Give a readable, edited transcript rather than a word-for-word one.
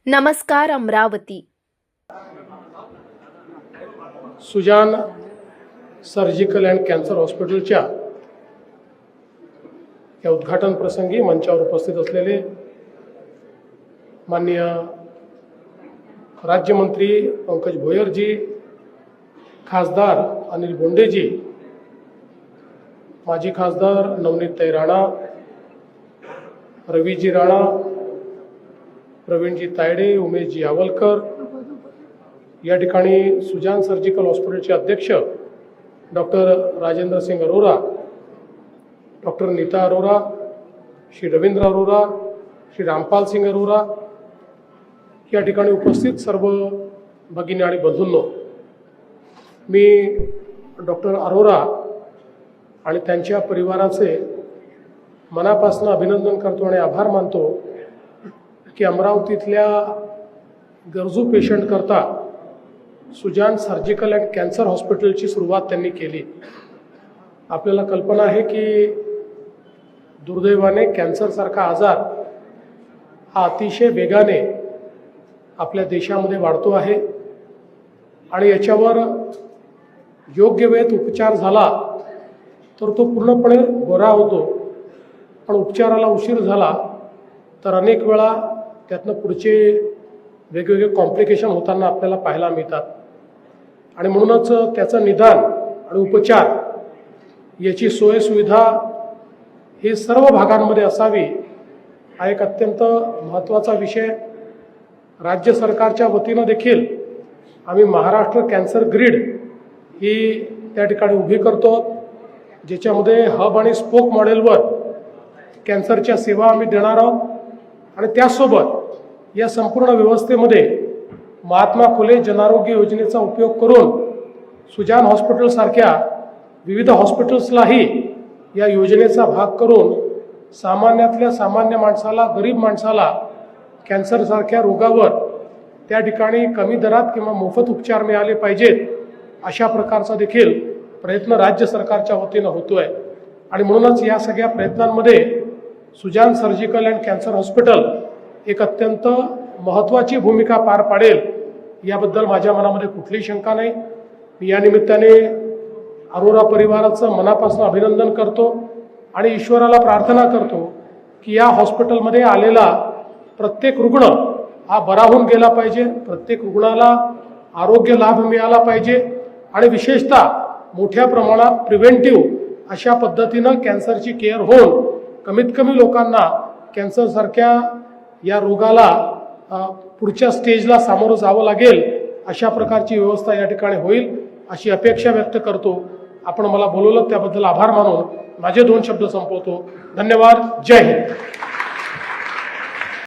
नमस्कार Amravati. Sujan surgical and cancer हॉस्पिटलच्या या उद्घाटन प्रसंगी मंचावर उपस्थित असलेले माननीय राज्यमंत्री पंकज भोयरजी, खासदार अनिल बोंडेजी, माजी खासदार नवनीतताई राणा, रवीजी राणा, प्रवीणजी तायडे, उमेशजी आवलकर, या ठिकाणी सुजान सर्जिकल हॉस्पिटलचे अध्यक्ष डॉक्टर राजेंद्र सिंग अरोरा, डॉक्टर नीता अरोरा, श्री रवींद्र अरोरा, श्री रामपाल सिंग अरोरा, या ठिकाणी उपस्थित सर्व भगिनी आणि बंधूंनो, मी डॉक्टर अरोरा आणि त्यांच्या परिवाराचे मनापासून अभिनंदन करतो आणि आभार मानतो की अमरावतीतल्या गरजू पेशंट करता सुजान सर्जिकल अँड कॅन्सर हॉस्पिटलची सुरुवात त्यांनी केली। आपल्याला कल्पना आहे की दुर्दैवाने कॅन्सरसारखा आजार हा अतिशय वेगाने आपल्या देशामध्ये वाढतो आहे आणि याच्यावर योग्य वेळेत उपचार झाला तर तो पूर्णपणे बरा होतो, पण उपचाराला उशीर झाला तर अनेक वेळा त्यातनं पुढचे वेगवेगळे कॉम्प्लिकेशन होताना आपल्याला पाहायला मिळतात आणि म्हणूनच त्याचं निदान आणि उपचार याची सोयसुविधा ही सर्व भागांमध्ये असावी हा एक अत्यंत महत्त्वाचा विषय। राज्य सरकारच्या वतीनं देखील आम्ही महाराष्ट्र कॅन्सर ग्रीड ही त्या ठिकाणी उभी करतो, ज्याच्यामध्ये हब आणि स्पोक मॉडेलवर कॅन्सरच्या सेवा आम्ही देणार आहोत आणि त्यासोबत या संपूर्ण व्यवस्थेमध्ये महात्मा फुले जनआरोग्य योजनेचा उपयोग करून सुजान हॉस्पिटलसारख्या विविध हॉस्पिटल्सलाही या योजनेचा भाग करून सामान्यातल्या सामान्य माणसाला, गरीब माणसाला कॅन्सरसारख्या रोगावर त्या ठिकाणी कमी दरात किंवा मोफत उपचार मिळाले पाहिजेत अशा प्रकारचा देखील प्रयत्न राज्य सरकारच्या वतीनं होतोय आणि म्हणूनच या सगळ्या प्रयत्नांमध्ये Sujan surgical and cancer hospital एक अत्यंत महत्त्वाची भूमिका पार पाडेल याबद्दल माझ्या मनामध्ये कुठलीही शंका नाही। मी या निमित्ताने अरोरा परिवाराचं मनापासून अभिनंदन करतो आणि ईश्वराला प्रार्थना करतो की या हॉस्पिटलमध्ये आलेला प्रत्येक रुग्ण हा बरा होऊन गेला पाहिजे, प्रत्येक रुग्णाला आरोग्य लाभ मिळाला पाहिजे आणि विशेषतः मोठ्या प्रमाणात प्रिव्हेंटिव्ह अशा पद्धतीनं कॅन्सरची केअर होऊन कमीत कमी लोकांना कॅन्सरसारख्या या रोगाला पुढच्या स्टेजला सामोरं जावं लागेल अशा प्रकारची व्यवस्था या ठिकाणी होईल अशी अपेक्षा व्यक्त करतो। आपण मला बोलवलं त्याबद्दल आभार मानून माझे 2 शब्द संपवतो। धन्यवाद। जय हिंद।